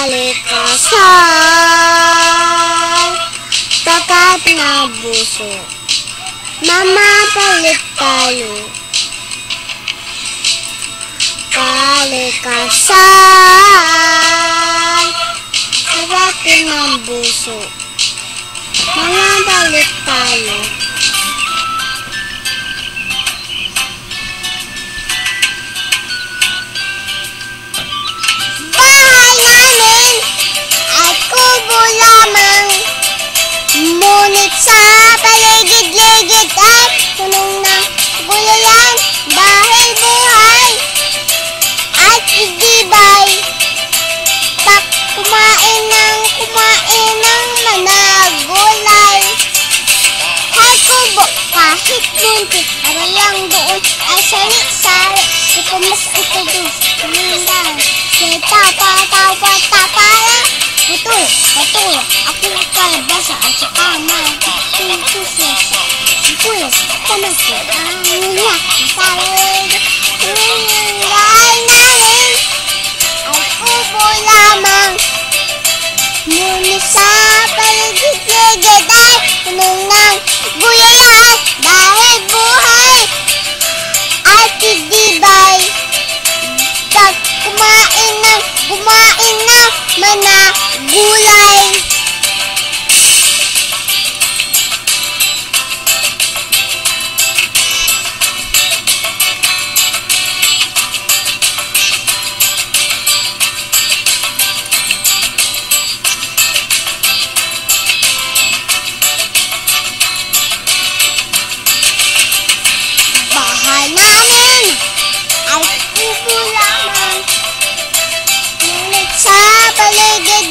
kalikasan, takat na buso, mamapalit tayo. Kalikasan, takat na buso, mamapalit tayo. Ngunit sa paligid-ligid at punong ng gulayan dahil buhay at idibay. Kumain ng managulay. Hay kubo kahit bunti, para lang doon ay sari-sari. Ito mas ito doon, kumindang. Kita pa-tapa-tapa-tapa-tapa. Betul, aku kalbasa at saka magtutusas. Pulas, tamasya, angya, salad. Dahil namin ay kubo lamang. Ngunit sa paligid-ligid ay punong ng gulayan dahil buhay at idibay. Kumain ng managulay. Bahay namin ay kubo lamang. Ngunit sa paligid